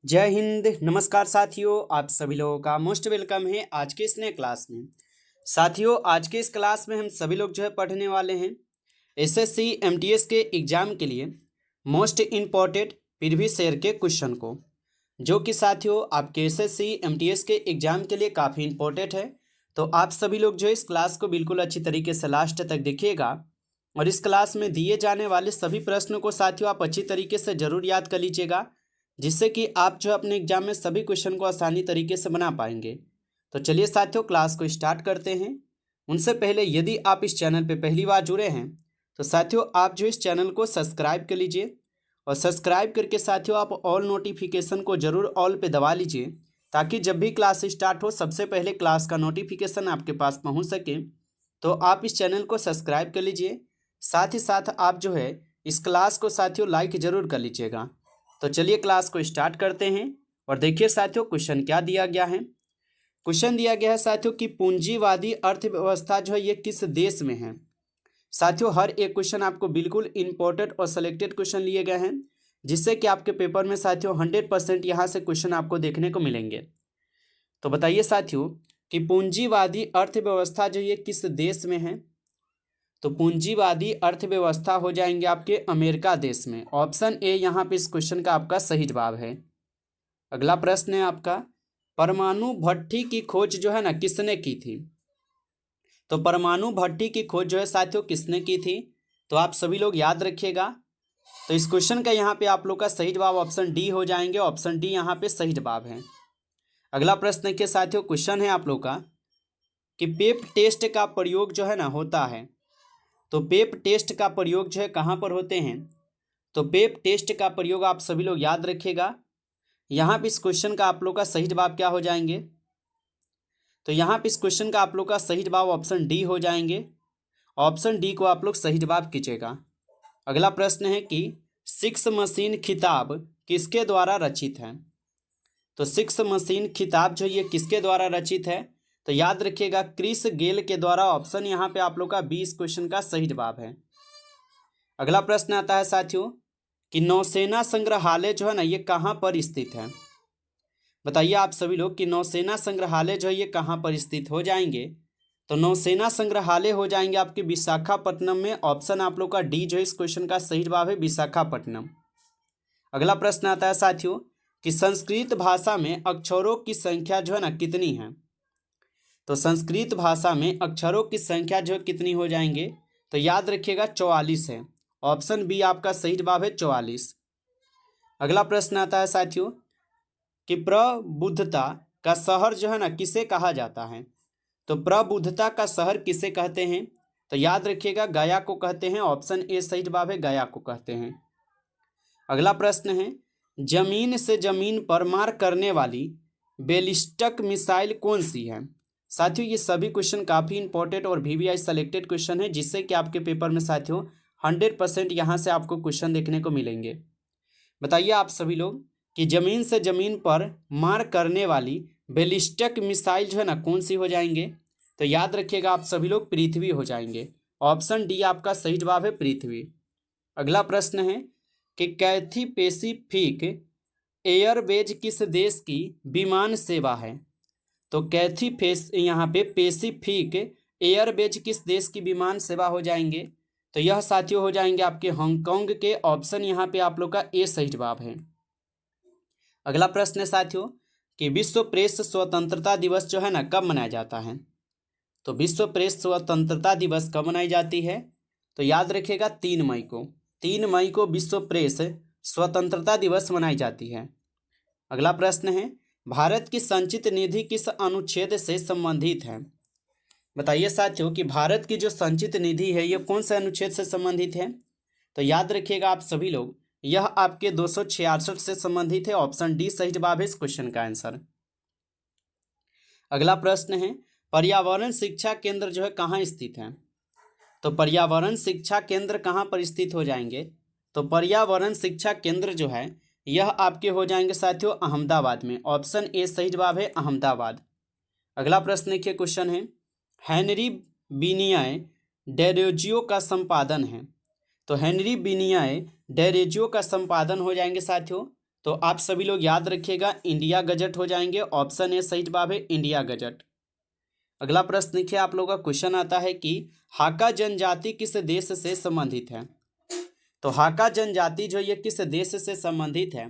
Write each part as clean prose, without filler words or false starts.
जय हिंद। नमस्कार साथियों, आप सभी लोगों का मोस्ट वेलकम है आज के इस नए क्लास में। साथियों, आज के इस क्लास में हम सभी लोग पढ़ने वाले हैं एसएससी एमटीएस के एग्जाम के लिए मोस्ट इम्पॉर्टेंट प्रीवियस ईयर के क्वेश्चन को, जो कि साथियों आपके एसएससी एमटीएस के एग्जाम के लिए काफ़ी इंपॉर्टेंट है। तो आप सभी लोग इस क्लास को बिल्कुल अच्छी तरीके से लास्ट तक देखिएगा और इस क्लास में दिए जाने वाले सभी प्रश्नों को साथियों आप अच्छी तरीके से जरूर याद कर लीजिएगा, जिससे कि आप अपने एग्जाम में सभी क्वेश्चन को आसानी तरीके से बना पाएंगे। तो चलिए साथियों, क्लास को स्टार्ट करते हैं। उनसे पहले यदि आप इस चैनल पर पहली बार जुड़े हैं तो साथियों आप इस चैनल को सब्सक्राइब कर लीजिए और सब्सक्राइब करके साथियों आप ऑल नोटिफिकेशन को जरूर ऑल पे दबा लीजिए, ताकि जब भी क्लास स्टार्ट हो सबसे पहले क्लास का नोटिफिकेशन आपके पास पहुंच सके। तो आप इस चैनल को सब्सक्राइब कर लीजिए, साथ ही साथ आप इस क्लास को साथियों लाइक जरूर कर लीजिएगा। तो चलिए क्लास को स्टार्ट करते हैं और देखिए साथियों क्वेश्चन क्या दिया गया है। क्वेश्चन दिया गया है साथियों कि पूंजीवादी अर्थव्यवस्था ये किस देश में है। साथियों हर एक क्वेश्चन आपको बिल्कुल इंपॉर्टेंट और सिलेक्टेड क्वेश्चन लिए गए हैं, जिससे कि आपके पेपर में साथियों 100% यहाँ से क्वेश्चन आपको देखने को मिलेंगे। तो बताइए साथियों कि पूंजीवादी अर्थव्यवस्था ये किस देश में है। तो पूंजीवादी अर्थव्यवस्था हो जाएंगे आपके अमेरिका देश में। ऑप्शन ए यहाँ पे इस क्वेश्चन का आपका सही जवाब है। अगला प्रश्न है आपका, परमाणु भट्ठी की खोज किसने की थी। तो परमाणु भट्ठी की खोज साथियों किसने की थी, तो आप सभी लोग याद रखिएगा। तो इस क्वेश्चन का यहाँ पे आप लोग का सही जवाब ऑप्शन डी हो जाएंगे। ऑप्शन डी यहाँ पे सही जवाब है। अगला प्रश्न देखिए साथियों, क्वेश्चन है आप लोग का कि पेप टेस्ट का प्रयोग होता है। तो पेप टेस्ट का प्रयोग कहाँ पर होते हैं। तो पेप टेस्ट का प्रयोग आप सभी लोग याद रखिएगा। यहाँ पे इस क्वेश्चन का आप लोग का सही जवाब क्या हो जाएंगे। तो यहाँ पे इस क्वेश्चन का आप लोग का सही जवाब ऑप्शन डी हो जाएंगे। ऑप्शन डी को आप लोग सही जवाब कीजिएगा। अगला प्रश्न है कि सिक्स मशीन खिताब किसके द्वारा रचित है। तो सिक्स मशीन खिताब ये किसके द्वारा रचित है, तो याद रखिएगा क्रिस गेल के द्वारा। ऑप्शन यहाँ पे आप लोग का बी इस क्वेश्चन का सही जवाब है। अगला प्रश्न आता है साथियों कि नौसेना संग्रहालय ये कहाँ पर स्थित है। बताइए आप सभी लोग कि नौसेना संग्रहालय ये कहाँ पर स्थित हो जाएंगे। तो नौसेना संग्रहालय हो जाएंगे आपके विशाखापट्टनम में। ऑप्शन आप लोग का डी इस क्वेश्चन का सही जवाब है, विशाखापट्टनम। अगला प्रश्न आता है साथियों कि संस्कृत भाषा में अक्षरों की संख्या कितनी है। तो संस्कृत भाषा में अक्षरों की संख्या कितनी हो जाएंगे, तो याद रखिएगा 44 है। ऑप्शन बी आपका सही जवाब है 44। अगला प्रश्न आता है साथियों कि प्रबुद्धता का शहर किसे कहा जाता है। तो प्रबुद्धता का शहर किसे कहते हैं, तो याद रखिएगा गया को कहते हैं। ऑप्शन ए सही जवाब है, गया को कहते हैं। अगला प्रश्न है, जमीन से जमीन पर मार करने वाली बैलिस्टिक मिसाइल कौन सी है। साथियों ये सभी क्वेश्चन काफ़ी इंपॉर्टेंट और वीवीआई सेलेक्टेड क्वेश्चन है, जिससे कि आपके पेपर में साथियों 100% यहाँ से आपको क्वेश्चन देखने को मिलेंगे। बताइए आप सभी लोग कि जमीन से जमीन पर मार करने वाली बैलिस्टिक मिसाइल कौन सी हो जाएंगे। तो याद रखिएगा आप सभी लोग पृथ्वी हो जाएंगे। ऑप्शन डी आपका सही जवाब है, पृथ्वी। अगला प्रश्न है कि कैथी पैसिफिक एयरवेज किस देश की विमान सेवा है। तो कैथी यहाँ पे पैसिफिक एयरवेज किस देश की विमान सेवा हो जाएंगे, तो यह साथियों हो जाएंगे आपके हांगकांग के। ऑप्शन यहाँ पे आप लोग का ए सही जवाब है। अगला प्रश्न है साथियों कि विश्व प्रेस स्वतंत्रता दिवस कब मनाया जाता है। तो विश्व प्रेस स्वतंत्रता दिवस कब मनाई जाती है, तो याद रखिएगा 3 मई को। 3 मई को विश्व प्रेस स्वतंत्रता दिवस मनाई जाती है। अगला प्रश्न है, भारत की संचित निधि किस अनुच्छेद से संबंधित है। बताइए साथियों कि भारत की जो संचित निधि है ये कौन से अनुच्छेद से संबंधित है। तो याद रखिएगा आप सभी लोग, यह आपके 266 से संबंधित है। ऑप्शन डी सही जवाब है इस क्वेश्चन का आंसर। अगला प्रश्न है, पर्यावरण शिक्षा केंद्र कहाँ स्थित है। तो पर्यावरण शिक्षा केंद्र कहाँ पर स्थित हो जाएंगे। तो पर्यावरण शिक्षा केंद्र यह आपके हो जाएंगे साथियों अहमदाबाद में। ऑप्शन ए सही जवाब है, अहमदाबाद। अगला प्रश्न देखिए, क्वेश्चन है, हेनरी बिनियाय डेरोजियो का संपादन है। तो हेनरी बिनियाय डेरोजियो का संपादन हो जाएंगे साथियों तो आप सभी लोग याद रखिएगा इंडिया गजट हो जाएंगे। ऑप्शन ए सही जवाब है इंडिया गजट। अगला प्रश्न देखिए, आप लोगों का क्वेश्चन आता है कि हाका जनजाति किस देश से संबंधित है। तो हाका जनजाति जो ये किस देश से संबंधित है,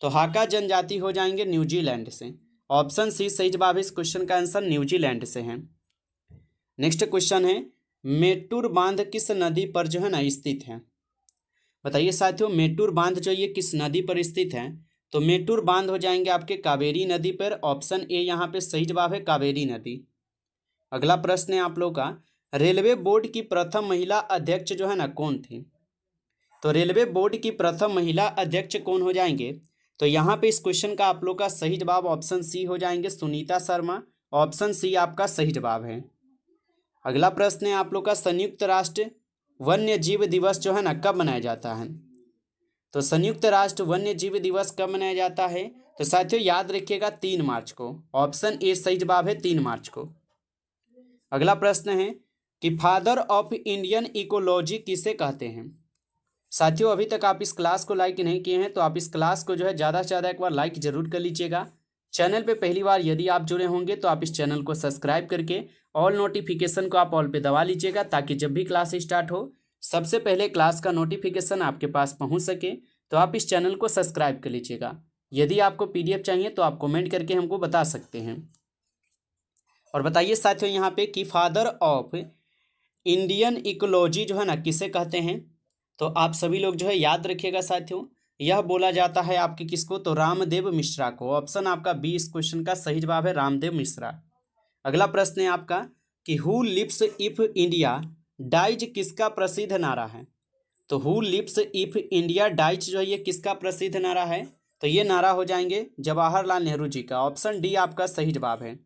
तो हाका जनजाति हो जाएंगे न्यूजीलैंड से। ऑप्शन सी सही जवाब है इस क्वेश्चन का आंसर न्यूजीलैंड से है। नेक्स्ट क्वेश्चन है, मेट्टूर बांध किस नदी पर जो है ना स्थित है। बताइए साथियों, मेट्टूर बांध जो ये किस नदी पर स्थित है। तो मेट्टूर बांध हो जाएंगे आपके कावेरी नदी पर। ऑप्शन ए यहाँ पे सही जवाब है कावेरी नदी। अगला प्रश्न है आप लोग का, रेलवे बोर्ड की प्रथम महिला अध्यक्ष जो है ना कौन थी। तो रेलवे बोर्ड की प्रथम महिला अध्यक्ष कौन हो जाएंगे। तो यहाँ पे इस क्वेश्चन का आप लोग का सही जवाब ऑप्शन सी हो जाएंगे सुनीता शर्मा। ऑप्शन सी आपका सही जवाब है। अगला प्रश्न है आप लोग का, संयुक्त राष्ट्र वन्य जीव दिवस जो है ना कब मनाया जाता है। तो संयुक्त राष्ट्र वन्य जीव दिवस कब मनाया जाता है। तो साथियों याद रखिएगा 3 मार्च को। ऑप्शन ए सही जवाब है 3 मार्च को। अगला प्रश्न है कि फादर ऑफ इंडियन इकोलॉजी किसे कहते हैं। साथियों अभी तक आप इस क्लास को लाइक नहीं किए हैं तो आप इस क्लास को जो है ज़्यादा से ज़्यादा एक बार लाइक जरूर कर लीजिएगा। चैनल पे पहली बार यदि आप जुड़े होंगे तो आप इस चैनल को सब्सक्राइब करके ऑल नोटिफिकेशन को आप ऑल पे दबा लीजिएगा, ताकि जब भी क्लास स्टार्ट हो सबसे पहले क्लास का नोटिफिकेशन आपके पास पहुंच सके। तो आप इस चैनल को सब्सक्राइब कर लीजिएगा। यदि आपको PDF चाहिए तो आप कमेंट करके हमको बता सकते हैं। और बताइए साथियों यहाँ पे कि फादर ऑफ इंडियन इकोलॉजी जो है ना किसे कहते हैं। तो आप सभी लोग जो है याद रखिएगा साथियों, यह बोला जाता है आपके किसको, तो रामदेव मिश्रा को। ऑप्शन आपका बी इस क्वेश्चन का सही जवाब है रामदेव मिश्रा। अगला प्रश्न है आपका कि who lives if India dies किसका प्रसिद्ध नारा है। तो who lives if India dies जो है ये किसका प्रसिद्ध नारा है। तो ये नारा हो जाएंगे जवाहरलाल नेहरू जी का। ऑप्शन डी आपका सही जवाब है।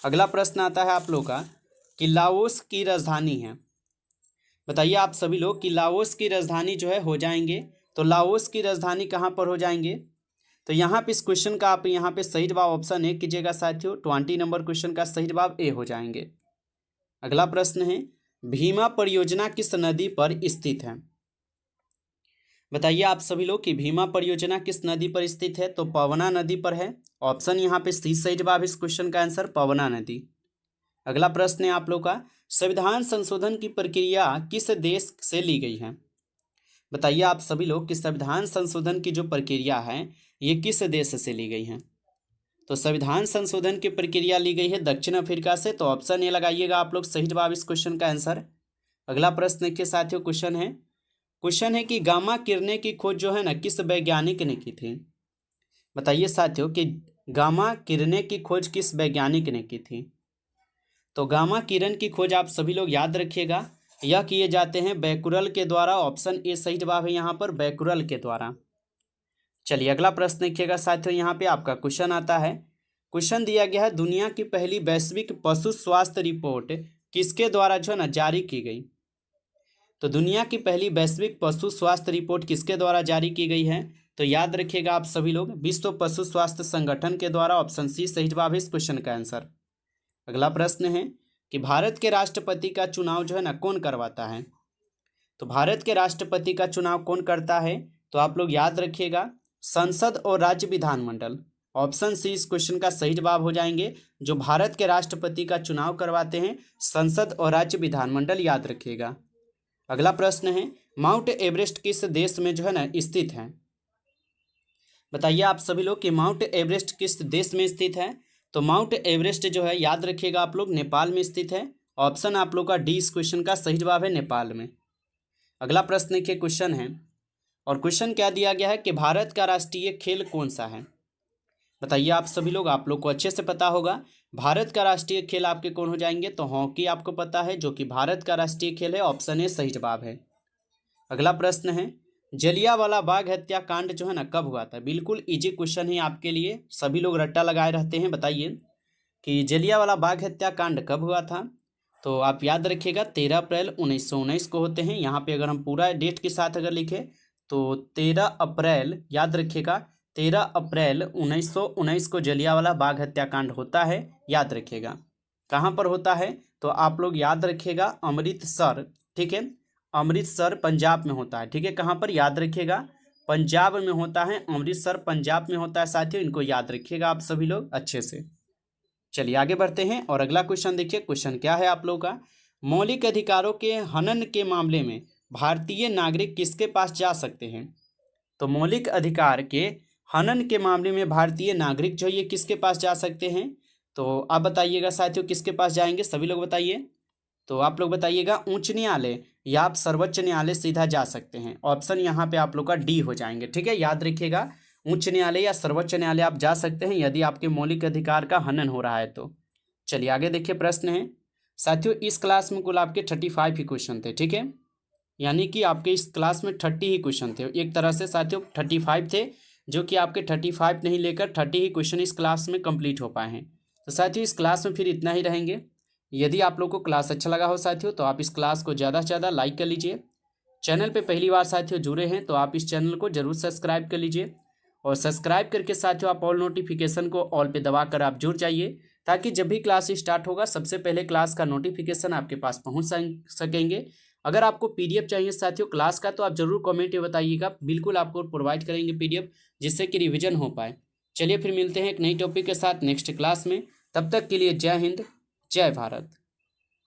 अगला प्रश्न आता है आप लोग का कि लाओस की राजधानी है। बताइए आप सभी लोग कि लाओस की राजधानी जो है हो जाएंगे, तो लाओस की राजधानी कहाँ पर हो जाएंगे। तो यहाँ पे इस क्वेश्चन का आप यहाँ पे सही जवाब ऑप्शन ए कीजिएगा साथियों। 20 नंबर क्वेश्चन का सही जवाब ए हो जाएंगे। अगला प्रश्न है, भीमा परियोजना किस नदी पर स्थित है। बताइए आप सभी लोग कि भीमा परियोजना किस नदी पर स्थित है। तो पवना नदी पर है। ऑप्शन यहाँ पे सी सही जवाब इस क्वेश्चन का आंसर पवना नदी। अगला प्रश्न है आप लोग का, संविधान संशोधन की प्रक्रिया किस देश से ली गई है। बताइए आप सभी लोग कि संविधान संशोधन की जो प्रक्रिया है ये किस देश से ली गई है। तो संविधान संशोधन की प्रक्रिया ली गई है दक्षिण अफ्रीका से। तो ऑप्शन ए लगाइएगा आप लोग सही जवाब इस क्वेश्चन का आंसर। अगला प्रश्न के साथियों क्वेश्चन है कि गामा किरणें की खोज जो है ना किस वैज्ञानिक ने की थी। बताइए साथियों कि गामा किरणें की खोज किस वैज्ञानिक ने की थी। तो गामा किरण की खोज आप सभी लोग याद रखिएगा, यह किए जाते हैं बैकुरल के द्वारा। ऑप्शन ए सही जवाब है यहाँ पर बैकुरल के द्वारा। चलिए अगला प्रश्न देखिएगा साथियों, यहाँ पे आपका क्वेश्चन आता है। क्वेश्चन दिया गया है, दुनिया की पहली वैश्विक पशु स्वास्थ्य रिपोर्ट किसके द्वारा जो है ना जारी की गई। तो दुनिया की पहली वैश्विक पशु स्वास्थ्य रिपोर्ट किसके द्वारा जारी की गई है। तो याद रखिएगा आप सभी लोग विश्व पशु स्वास्थ्य संगठन के द्वारा। ऑप्शन सी सही जवाब है इस क्वेश्चन का आंसर। अगला प्रश्न है कि भारत के राष्ट्रपति का चुनाव जो है ना कौन करवाता है। तो भारत के राष्ट्रपति का चुनाव कौन करता है। तो आप लोग याद रखिएगा संसद और राज्य विधानमंडल। ऑप्शन सी इस क्वेश्चन का सही जवाब हो जाएंगे। जो भारत के राष्ट्रपति का चुनाव करवाते हैं संसद और राज्य विधानमंडल, याद रखिएगा। अगला प्रश्न है, माउंट एवरेस्ट किस देश में जो है ना स्थित है। बताइए आप सभी लोग कि माउंट एवरेस्ट किस देश में स्थित है। तो माउंट एवरेस्ट जो है याद रखिएगा आप लोग नेपाल में स्थित है। ऑप्शन आप लोग का डी इस क्वेश्चन का सही जवाब है नेपाल में। अगला प्रश्न के क्वेश्चन है, और क्वेश्चन क्या दिया गया है कि भारत का राष्ट्रीय खेल कौन सा है। बताइए आप सभी लोग, आप लोग को अच्छे से पता होगा भारत का राष्ट्रीय खेल आपके कौन हो जाएंगे। तो हॉकी आपको पता है जो कि भारत का राष्ट्रीय खेल है। ऑप्शन ए सही जवाब है। अगला प्रश्न है, जलियांवाला बाग हत्याकांड जो है ना कब हुआ था। बिल्कुल इजी क्वेश्चन है आपके लिए, सभी लोग रट्टा लगाए रहते हैं। बताइए कि जलियांवाला बाग हत्याकांड कब हुआ था। तो आप याद रखिएगा 13 अप्रैल 1919 को होते हैं। यहाँ पे अगर हम पूरा डेट के साथ अगर लिखें तो 13 अप्रैल, याद रखिएगा 13 अप्रैल 1919 को जलियांवाला बाग हत्याकांड होता है। याद रखिएगा कहाँ पर होता है। तो आप लोग याद रखिएगा अमृतसर, ठीक है, अमृतसर पंजाब में होता है। ठीक है, कहाँ पर, याद रखिएगा पंजाब में होता है, अमृतसर पंजाब में होता है साथियों, इनको याद रखिएगा आप सभी लोग अच्छे से। चलिए आगे बढ़ते हैं और अगला क्वेश्चन देखिए। क्वेश्चन क्या है आप लोगों का, मौलिक अधिकारों के हनन के मामले में भारतीय नागरिक किसके पास जा सकते हैं? तो मौलिक अधिकार के हनन के मामले में भारतीय नागरिक जो ये किसके पास जा सकते हैं? तो आप बताइएगा साथियों, किसके पास जाएंगे, सभी लोग बताइए। तो आप लोग बताइएगा उच्च न्यायालय या आप सर्वोच्च न्यायालय सीधा जा सकते हैं। ऑप्शन यहाँ पे आप लोग का डी हो जाएंगे, ठीक है, याद रखिएगा, उच्च न्यायालय या सर्वोच्च न्यायालय आप जा सकते हैं यदि आपके मौलिक अधिकार का हनन हो रहा है तो। चलिए आगे देखिए, प्रश्न है साथियों, इस क्लास में कुल आपके 35 ही क्वेश्चन थे, ठीक है, यानी कि आपके इस क्लास में 30 ही क्वेश्चन थे। एक तरह से साथियों 35 थे, जो कि आपके 35 नहीं लेकर 30 ही क्वेश्चन इस क्लास में कंप्लीट हो पाए हैं। तो साथियों इस क्लास में फिर इतना ही रहेंगे। यदि आप लोग को क्लास अच्छा लगा हो साथियों, तो आप इस क्लास को ज़्यादा से ज़्यादा लाइक कर लीजिए। चैनल पे पहली बार साथियों जुड़े हैं तो आप इस चैनल को जरूर सब्सक्राइब कर लीजिए, और सब्सक्राइब करके साथियों आप ऑल नोटिफिकेशन को ऑल पे दबा कर आप जुड़ जाइए, ताकि जब भी क्लास स्टार्ट होगा सबसे पहले क्लास का नोटिफिकेशन आपके पास पहुंच सकेंगे। अगर आपको पीडीएफ चाहिए साथियों क्लास का, तो आप जरूर कमेंट में बताइएगा, बिल्कुल आपको प्रोवाइड करेंगे पीडीएफ, जिससे कि रिविजन हो पाए। चलिए फिर मिलते हैं एक नई टॉपिक के साथ नेक्स्ट क्लास में, तब तक के लिए जय हिंद, जय भारत।